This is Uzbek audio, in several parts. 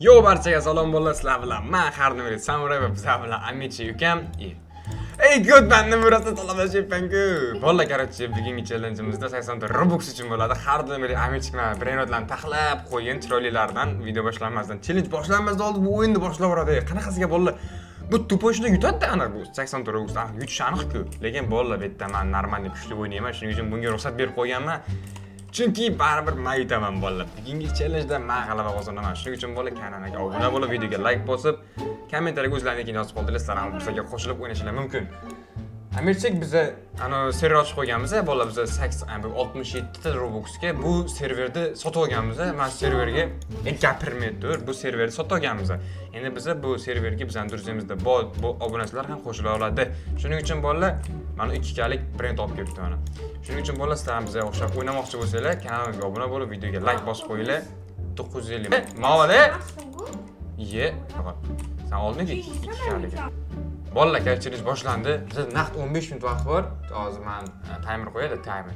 Yo barchaga salom bo'llar, sizlar bilan men har nima Samuray va bizlar bilan Amichi ukam. Ey good banda murasa talabashibman-ku. Bo'llar, короче, bugungi challengeimizda 80 ta Robux uchun bo'ladi. Har nima Amichi bilan brendlarni taxlab qo'ygan chiroylilardan video boshlanmasdan challenge boshlanmasdan oldin bu o'yinni boshlab yuboradi. Qanaqasiga bo'llar? Bu tuposhni yutadi ana bu 80 ta Robuxdan yutish aniq-ku. Lekin bo'llar, bu yerda men normalniy kuchli o'ynayman, shuning uchun bunga ruxsat berib qo'yganman. Chunki baribir men yutaman bo'llar. Bugungi challenge-da men g'alaba qozonaman. Shuning uchun bo'llar, kanalga obuna bo'lib, videoga like bosib, kommentariyaga o'zlaringizni yozib qoldiringlar, ham bizga qo'shilib o'ynashinglar mumkin. Amirchik biza ana server ochib qo'yganmiz, bo'llar biza 67 ta Robuxga bu serverni sotib olganmiz. Men serverga gapirmaydir, bu serverni sotib olganmiz. Endi biza bu serverga bizning druzimizda bu obunachilar ham qo'shila oladi. Shuning uchun bo'llar, mana 2 kalik brend olib kelibdi mana. Shuning uchun bo'llar, sizlar ham bizga o'xshab o'ynamoqchi bo'lsanglar, kanalimizga obuna bo'lib, videoga like bosib qo'yinglar. 950. Mavale. Ye. Sen oldingi 2 kalik. Bo'llar, challenge boshlandi. Bizda naqd 15 minut vaqt bor. Hozir men timer qo'yadi, timer.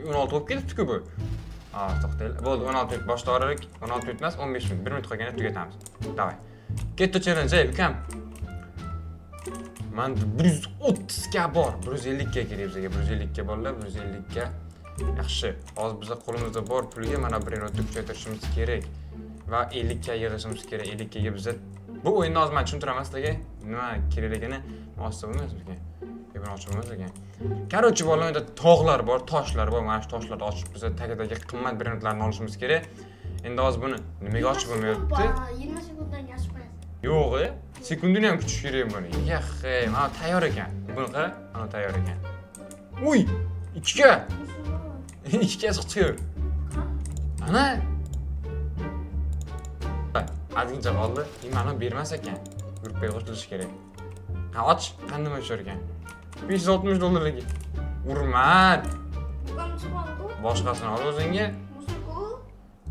16 bo'lib ketibdi-ku bu. To'xtaylik. Bo'ldi, 16 minut boshladik. 16 minut emas, 15 minut. 1 minut qolganda tugatamiz. Davay. Ketdi challenge, ukam. Men 130 ga bor. 150 ga kerak bizga. 150 ga bo'llar, 150 ga. Yaxshi. Hozir bizga qo'limizda bor pulga mana bir minutda kuchaytirishimiz kerak va 50 ga yig'ishimiz kerak. 50 ga bizga bu o'yinni hozir men tushuntiraman sizlarga. Nima kerakligini ma'lum bo'lmas bizga. Buni ochib bo'lmas ekan. Короче, bo'lmaydi, tog'lar bor, toshlar bor. Mana shu toshlarni ochib biza tagidagi qimmat brendlarni olishimiz kerak. Endi hozir buni nimaga ochib bo'lmayapti? 20 sekunddan ochib qo'yasiz. Yo'q, sekundini ham kutish kerak buni. Yaxshi, mana tayyor ekan. Buni qara, mana tayyor ekan. Uy, 2 ga. 2 ga chiqdi. Ana. Azgincha qoldi. Mana bermas ekan. Gruppaga qo'shilish kerak. Ha, och, qanday o'char ekan? 560 dollarga. Urmat. Boshqasini ol o'zingga.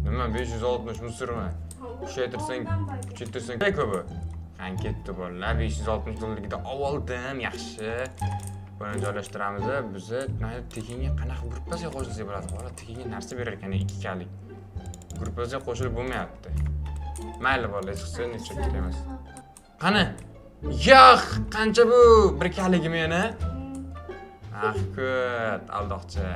Nima 560 musirmi? Kuchaytirsang ko'pi. Qan ketdi bolalar, 560 dollarga oldim, yaxshi. Buni joylashtiramiz. Biz tekinga qanaqa gruppasiga qo'shilsak bo'ladi? Bola tekinga narsa berar ekan 2 kalik. Gruppasiga qo'shilib bo'lmayapti. Mayli bola, chiqsin, necha kerak emas. Qani? Yo'q, qancha bu? 1 kaligimi yana? Kut, aldoqchi.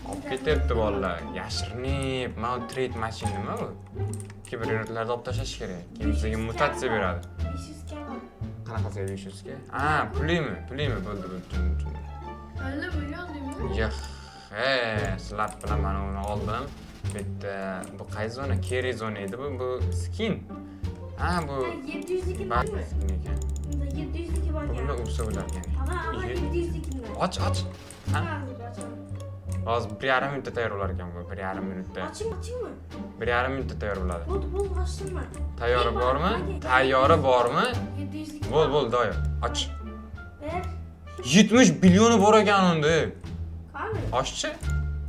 Olib ketyapti bolalar. Yashirinib, mana trade machine nima bu? Kibernerlarni olib tashlash kerak. Keyin bizga mutatsiya beradi. 500 ga bor. Qanaqasiga 500 ga? Pulimi? Bo'ldi. 50 million deymi? Yo'q. Sizlar bilan mana uni oldim. Bitta bu qaysi zona? Keri zona edi bu skin. Bu 702 bak bormi? skin ekan. 702 bor Buni ekan. ursa bo'larkan. Ama 702 ni. Och. Hozir 1,5 minutda tayyor bo'lar ekan bu. 1,5 minutda. Ochingmi? 1,5 minutda tayyor bo'ladi. Bo'ldi, ochsinmi? Tayyori bormi? Tayyori bormi? 702. Bo'ldi, doyo. Och. Ver. 70 bilyoni bor ekan unda. Qani? Ochchi?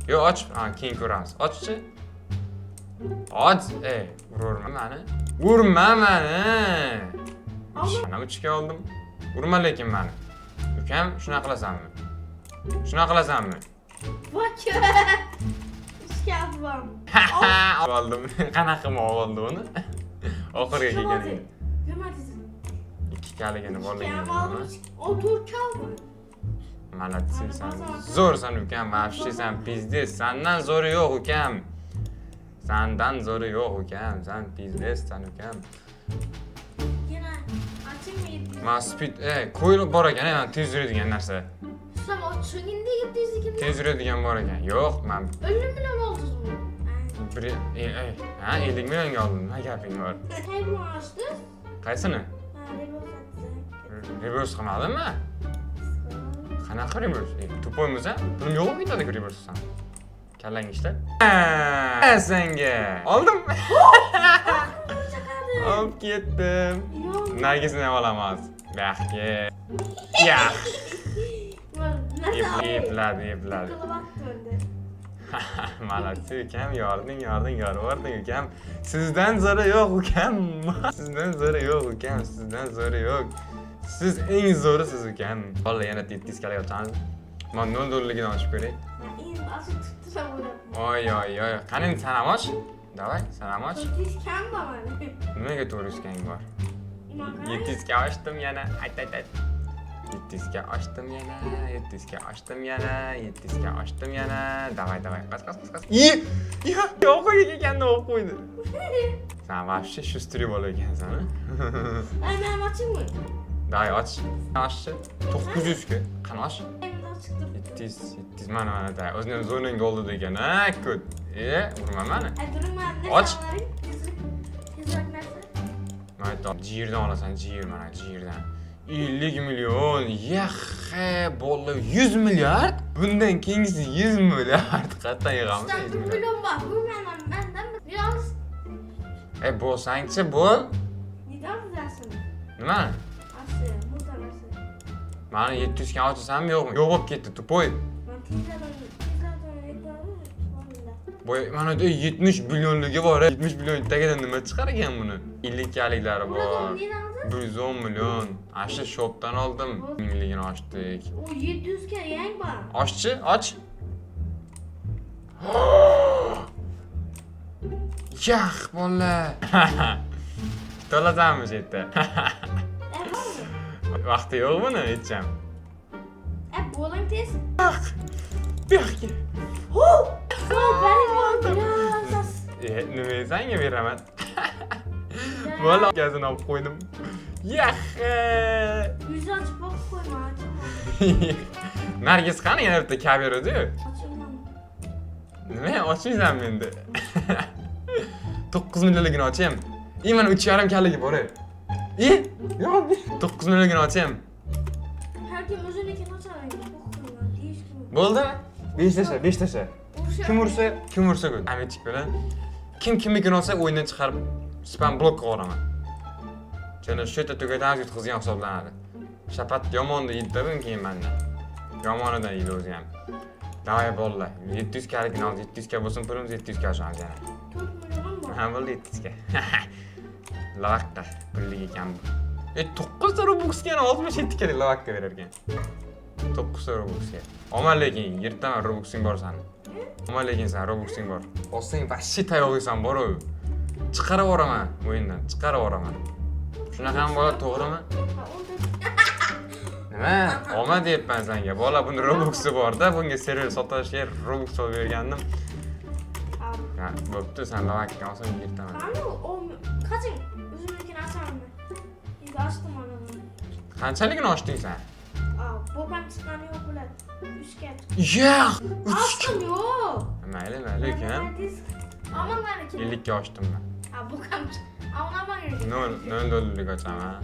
Yo'q, och. Keyin ko'ramiz. Ochchi. Och, urma meni. Urma meni. Mana 3 ga oldim. Urma lekin meni. Ukam, shuna qilasanmi? Voch. Ishga oldim. Oldim. Qanaqa oldi uni? Oxirga kelgan. Nima dedin? 2 kaligini borligini. O 4 kaldı. Malatsi sen. Zo'rsan ukam, вообще sen pizdes. Sendan zo'ri yo'q ukam. Sendan zo'ri yo'q ukam. Sen pizdessan ukam. Yana açayım mı? Ma speed, qo'yib bor ekan, men tez yuradigan narsa. Sen açığında 702 Tez yuradigan bor ekan. Yo'q, men 50 milyon oldunuz mu? 50 millionga oldim. Nima gaping bor? Hey bunu açtı. Qaysini? Reverse Reverse qilmadimmi? Qanaqa reverse? Tupoymiz-a? Pulim yo'q ketadi reverse-san. Kallang ishlat. Senga. Oldim. Olib ketdim. Nargisini ham olamiz. Baxtga. Yo'q. Epladi. Kılıbak döndü. Malatsi ukam, yording, yorvording ukam. Sizdan zo'ri yo'q ukam. Sizdan zo'ri yo'q. Siz eng zo'risiz ukam. Bola yana 700 kalik ochamiz. Men 0 dollarligini ochib ko'ray. İyi, açık tuttu sen bunu. Oy. Qani sanam och? Davay, sen ham och. 400 kam bor mani. Nimaga 400 kang bor? Nima qilay? 700 ga ochdim yana. Ayt. 700 ga ochdim yana, 700 ga ochdim yana, 700 ga ochdim yana. Davay. Qas. Yo'q ekanda o'q qo'ydi. Sen вообще shustri bola ekansan, ha? Ay, men ochingmi? Davay, och. Ochchi. 900 ga. Qani och? Men ochib 700 mana da. O'zining zoning oldida ekan, ha, kut. Urma mani. Ay, durma. Och. Tezroq narsa. Aytdim, jirdan olasan, mana jirdan. 50 million, yaxhi, bola 100 milliard. Bundan keyingisi 100 milliard. Qatdan yig'amiz. 100 million bor. Bu mendan yolg'iz. Bo'lsang-chi, bo'l. Neden bilasan? Nima? Asli, muhtarasi. Mana 700 ga ochasanmi, yo'qmi? Yo'q bo'lib ketdi, tupoy. Ben tezlerden aytmadim. Boy, mana 70 millionligi bor. 70 million tagidan nima chiqar ekan buni? 50 kaliklari bor. Neden aldın? 110 million. Ashu shopdan oldim. Mingligini ochdik. O 700 ga yang bor. Ochchi, och. Yah, bola. To'lasanmi shu yerda? Bormi? Vaqti yo'q buni, aytcham. Bo'ling tez. Bu yoqqa. Voy, bering bor. Nima sanga beraman? Bola gazini olib qo'ydim. Yah. Yüz açıp bak koyma. Nargiz qani yana bitta kab beradi-yu. Açılmam. Nima ochmaysan endi? 9 millionligini ochayım. Mana 3,5 kalligi bor. Yo'q, 9 millionligini ochayım. Her kim o'zinikini ochadi. Qo'rqmayman. Deyish kim? Bo'ldimi? 5 tasha. Kim ursa ku. Ametik bilan. Kimnikini olsa o'yindan chiqarib spam blok qo'yaman. Seni shu yerda tugatamiz yutqizgan hisoblanadi. Shapat yomonni yeydi bu keyin mendan. Yomonidan yeydi o'zi ham. Davay bolalar, 700 kaligini oldi, 700 ka bo'lsin pulimiz 700 ka olamiz yana. 4 milyon bor. Ha, bo'ldi 700 ka. Lavaqqa pullik ekan bu. 9 ta Robuxga 67 ka lavaqqa berar ekan. 9 ta Robuxga. Omon lekin yirtaman Robuxing bor sani. Omon lekin sen Robuxing bor. Olsang vashi tayog'ingsan bor-ku. Chiqarib yuboraman o'yindan, chiqarib yuboraman. Shunaqa ham bola to'g'rimi? Nima? Olma deyapman senga. Bola buni Robux'i bor-da, bunga serial sotishga Robux olib bergandim. Ha, bo'pti, sen lavaqqa olsang yirtaman. Qani o qachon o'zimnikini ocharman. Endi ochdim mana. Qanchaligini ochding sen? Bobam chiqqani yo'q bo'ladi. 3 ga. Yo'q. Ochdim yo'q. Mayli, ekan. Ammo mana kim? 50 ga ochdim men. Bobam. Ammo mana. 0 dollarlik ochaman.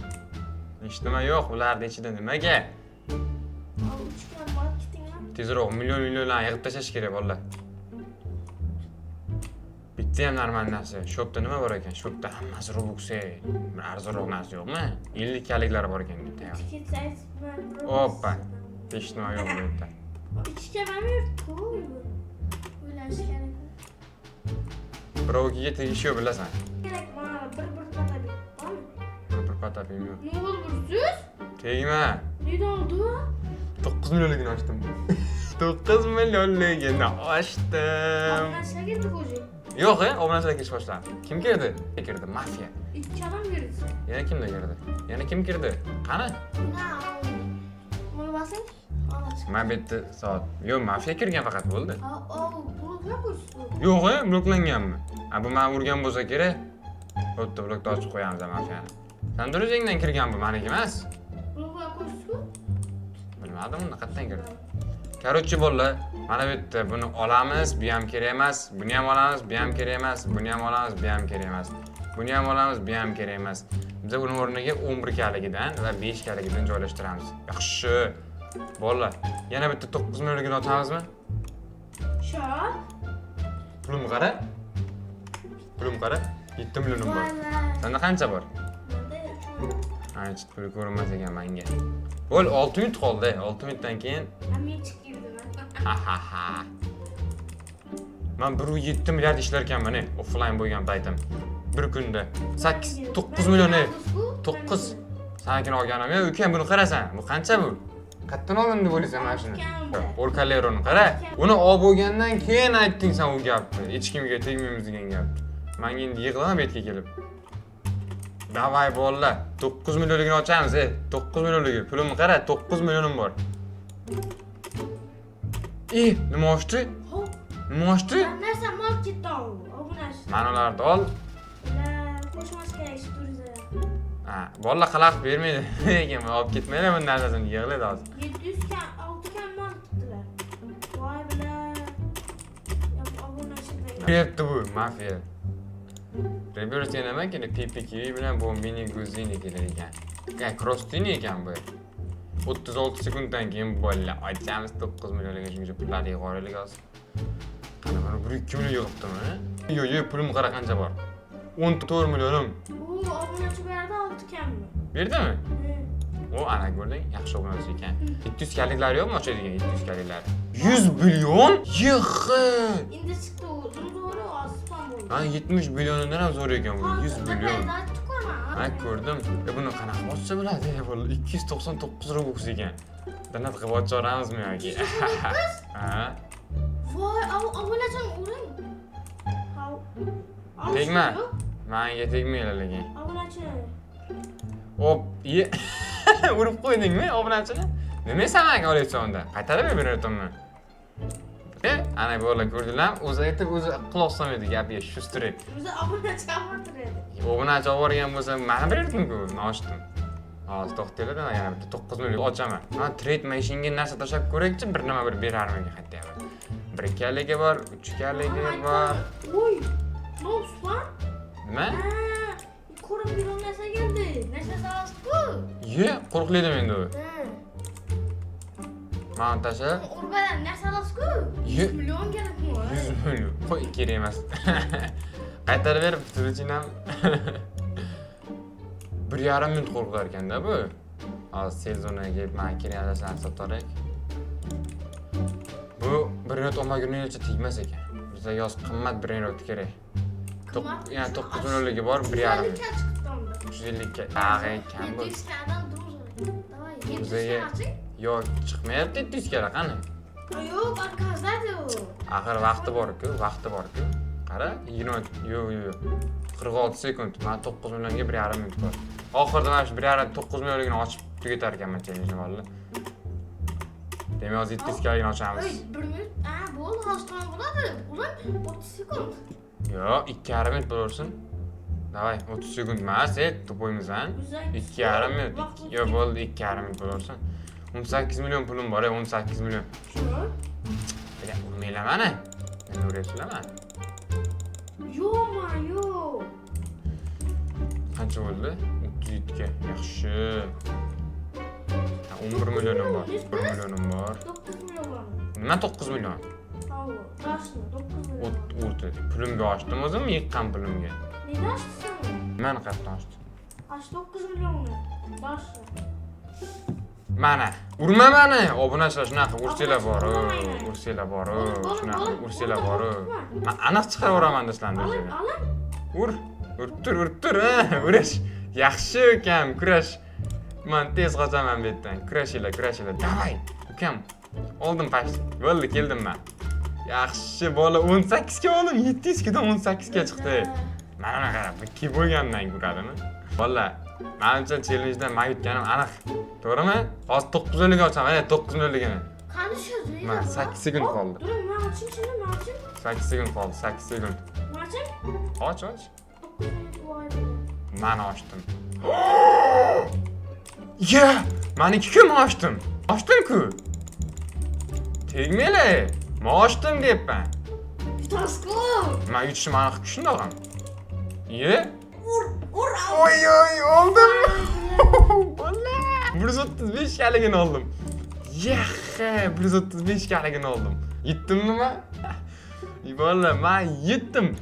Hech nima yo'q ularning ichida nimaga? 3 ga borib ketinglar. Tezroq millionlarni yig'ib tashlash kerak bolalar. Bitta ham normal narsa. Shopda nima bor ekan? Shopda hammasi Robux. Bir arzonroq narsa yo'qmi? 50 kaliklar bor ekan bitta. Hoppa. Hech nima yo'q bu yerda. 2 ga ham yo'q. O'ylash kerak. Birovga tegishi yo'q bilasan. Kerak mana bir patabi. Bormi? Bir patapim yo'q. Ne oldu? Tegma. Ne oldu? 9 millionligini ochdim. 9 millionligini ochdim. Arkadaşlar girdi koca. Yo'q, obunachilar kirish boshladi. Kim kirdi? Kirdi mafiya. 2 adam girdi. Yana kimlar kirdi? Yana kim kirdi? Qani? Bunu basın. Men bu yerda soat. Yo'q, mafiya kirgan faqat bo'ldi. Bunu ne koysun? Yo'q, bloklanganmi? Bu men urgan bo'lsa kerak. O'tda blokni ochib qo'yamiz mafiyani. Sen o'zingdan kirgan bu, meniki emas. Bunu ne koysun? Bilmadim, unda qayerdan kirdi. Короче, bolalar, mana bu yerda buni olamiz, bu ham kerak emas. Buni ham olamiz, bu ham kerak emas. Buni ham olamiz, bu ham kerak emas. Buni ham olamiz, bu ham kerak emas. Biz uni o'rniga 11 kaligidan va 5 kaligidan joylashtiramiz. Yaxshi. Bolalar, yana bitta 9 millionligini ochamizmi? Şart. Pulim qara. 7 millionim bor. Senda qancha bor? Ha, hech pul ko'rinmas ekan menga. Bo'l, 6 minut qoldi. 6 minutdan keyin Men chiqib girdim. ha. Men 1.7 milliard ishlar ekanman, offline bo'lgan paytim. Bir kunda 9 million. 9. Sanikini olganim. Ukam buni qarasan. Bu qancha bu? Qayerdan oldim deb o'ylaysan mana shuni? Polkaleroni qara. Uni olib bo'lgandan keyin aytding sen u gapni. Hech kimga tegmaymiz degan gapni. Menga endi yig'laman betga kelib. Davay bolalar, 9 millionligini ochamiz, 9 millionligi. Pulimni qara, 9 millionim bor. Nima ochdi? Hop. Nima ochdi? Narsa mol ketdi obunachi. Mana ularni ol. Qo'shmas kerak shu turizm. Bolalar xalaqit bermaydi. Lekin olib ketmaylar bu narsasini yig'laydi hozir. 700 kan, 6 kan mol tutdilar. Voy bilan. Obunachi. Beribdi bu mafiya. Reverse nima ekan? PPK bilan bombini guzini kelar ekan. Cross-tini ekan bu. 36 sekunddan keyin bolalar ochamiz 9 millionga shuncha pullarni yig'oraylik hozir. Qanaqa 1-2 million yig'ibdimi? Yo'q, pulim qara qancha bor? 14 millionim. Obunachi berdi 6 kanmi? Berdimi? Ana ko'rding, yaxshi obunachi ekan. 700 kaliklar yo'qmi ochadigan 700 kaliklar? 100 million? Endi chiqdi u, zo'ri osmon bo'ldi. 70 milliondan ham zo'r ekan bu, 100 million. Ben ko'rdim. Buni qanaqa ochsa bo'ladi? 299 Robux ekan. Donat qilib ocha olamizmi yoki? Ha? Voy, obunachim uring. Tegma. Menga tegmaylar lekin. Obunachi. Hop, urib qo'ydingmi obunachini? Nima samaga olyapsan unda? Qaytarib beraverdim. Ana bolalar ko'rdilar, o'zi aytib o'zi quloq solmaydi gapiga, shu strek. O'zi obunachi gapirtiradi. Obunachi olgan bo'lsa, mana berdim-ku, men ochdim. Hozir to'xtaylar, yana bitta 9 million ochaman. Men trade machine-ga narsa tashlab ko'rakchi, bir nima bir berarman qaytayapman. 1 kaligi bor, 3 kaligi bor. Voy, Noslan? Nima? Ko'rib yurgan narsa keldi. Narsa solasiz-ku. Qo'rqlaydi endi u. Mana tashlab. Urbadan narsa solasiz-ku. 100 million kerakmi? 100 million. Qo'y, kerak emas. Qaytarib berib, turuchinam. 1,5 minut qo'rqar ekanda bu. Hozir sezonga kelib, men kerak narsani sotarik. Bu 1 minut olmaguningcha tegmas ekan. Bizga yoz qimmat 1 minut kerak. Yani 9 millionligi bor, 1,5 minut. 350 ga. Kam bu. 700 kadan do'zor. Davay, 700 Bizga kadan. yo'q, chiqmayapti 700 kara qani? Yo'q, arkadaşlar o. Axir vaqti bor-ku, Qara, 20 yo'q. 46 sekund. Men 9 millionga 1,5 minut bor. Oxirida mana shu 1,5 9 millionligini ochib tugatar ekanman challenge valla. Demak, hozir 700 kaligini ochamiz. 1 minut. Bo'ldi, hozir tamom bo'ladi. Ulan 30 sekund. Yo'q, 2,5 minut bo'lsin. Davay, 30 sekund emas, to'poymizdan. 2,5 minut. Yo'q, bo'ldi, 2,5 minut bo'lsin. 18 million pulim bor, 18 million. Shuni? Bilan urmaylar mana. Men uryapsizlarmi? Yo'q. Qancha bo'ldi? 307 ga. Yaxshi. 11 millionim bor. 1 millionim bor. 9 million bor. Nima 9 million? Toshni 9 million. O'rta. Pulimga ochdim o'zim, yiqqan pulimga. Nega ochding? Mana qayerdan ochdim? 9 millionni. Toshni. Mana, urma mani. Obunachilar shunaqa ursanglar bor, shunaqa ursanglar bor. Men aniq chiqaraveraman do'stlarni o'ziga. Urib tur, urash. Yaxshi ukam, kurash. Men tez qochaman bu yerdan. Kurashinglar. Davay, ukam. Oldim past. Bo'ldi, keldim men. Yaxshi bola 18 ga oldim, 700 gadan 18 ga chiqdi. Mana qarab, bu ki bo'lgandan ko'radimi? Bola, menimcha challengedan men yutganim aniq. To'g'rimi? Hozir 9 millionga ochaman, 9 millionligini. Qani shu? Mana 8 sekund qoldi. Dur, men oching. 8 sekund qoldi, 8 sekund. Oching. Och. 9 minut bo'ldi. Mana ochdim. Men 2 kun ochdim. Ochdim-ku. Tegmaylar. Men ochdim deyapman. Yutasiz-ku. Men yutishim aniq shundoq. Ur. Oy, oldim. Bola. 135 kaligini oldim. Yaxshi, 135 kaligini oldim. Yetdimmi men? Bola, men yetdim.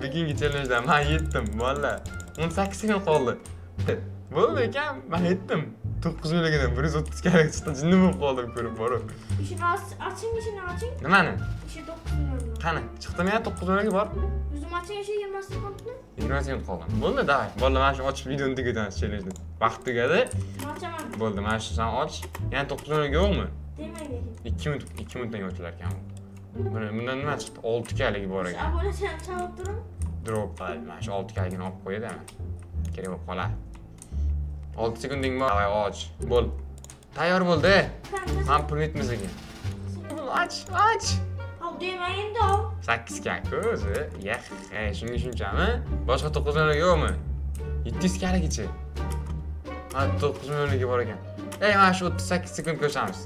Bugungi challengedan men yetdim, bola. 18 sekund qoldi. Bo'ldi ekan, men yetdim. 9 milliondan 130 kalig chiqdi, jinni bo'lib qoldim ko'rib borib. Ishini oching. Nimani? Ishi 9 million. Qani, chiqdimi ya 9 millionga bor? O'zim oching ishi 20 sekundmi? 20 sekund qoldi. Bo'ldi, davay. Bola, mana shu ochib videoni tugatamiz challenge'ni. Vaqt tugadi. Ochaman. Bo'ldi, mana shu sen och. Yana 9 millionga yo'qmi? Demaydi. 2 minutdan yo'chilar ekan. Bundan nima chiqdi? 6 kaligi bor ekan. Abonachini chalib turing. drop qilaylik. Mana shu 6 kagini olib qo'yadi. Kerak bo'lib qoladi. 6 sekunding bor. Davay och. Bo'l. Tayyor bo'ldi. Men pul yetmasligi. Och. Al demang endi ol. 8 kag o'zi. Yo'q, shunga shunchami? Boshqa 9 million yo'qmi? 700 kaligicha. Mana 9 millionligi bor ekan. Mana shu 38 sekund ko'rsamiz.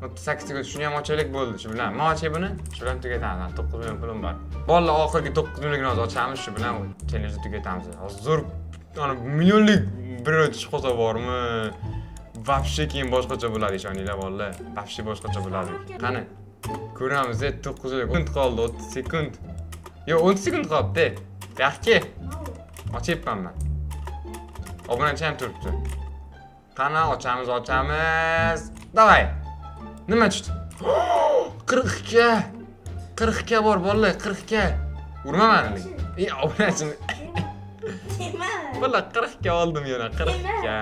38 sekund shuni ham ochaylik bo'ldi. Shu bilan men ochay buni. Shu bilan tugatamiz. 9 million pulim bor. Bolalar oxirgi 9 millionligini hozir ochamiz, shu bilan challenge tugatamiz. Hozir zo'r ana millionlik bir o'tish qo'sa bormi? Вообще keyin boshqacha bo'ladi, ishoninglar bolalar. Вообще boshqacha bo'ladi. Qani ko'ramiz, 9 sekund qoldi, 30 sekund. Yo'q, 10 sekund qoldi. Yaxshi. Ochyapman men. Obunachi ham turibdi. Qani ochamiz. Davay. Nima tushdi? 40 ga bor bolalar, 40 ga. Urmamadingmi? Obunachini. Tema. Bola 40 ga oldim yana, 40 ga.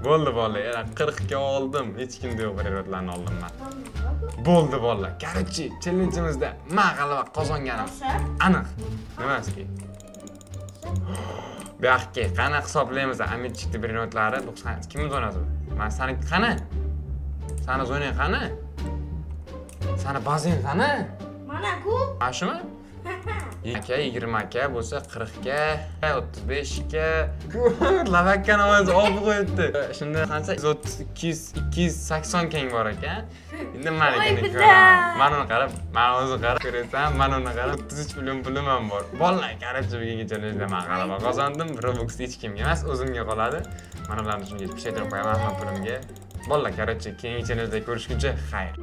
Bo'ldi bolalar, yana 40 ga oldim. Hech kimda yo'q birotlarni oldim men. Bo'ldi bolalar. Короче, challenge'imizda men g'alaba qozonganim aniq. Nimasi? Bu yoqqa qani hisoblaymiz. Amitchikni birinotlari 90. Kim o'ynadi? Men seni qani? Sani zo'ning qani? Sani bazing qani? Mana-ku. Mana shumi? aka 20 aka bo'lsa 40 ga, 35 ga. Lavakkani ovozi olib qo'yibdi. Shunda qancha 280 keng bor ekan. Endi menikini ko'raman. Mana uni qarab, mana o'zi qarab ko'rasan, mana uni qarab 33 million pulim ham bor. Bolalar qarabchi bugungi challenge'da men g'alaba qozondim. Robux hech kimga emas, o'zimga qoladi. Mana ularni shunga kuchaytirib qo'yaman pulimga. Bolalar, короче, keyingi challenge'da ko'rishguncha xayr.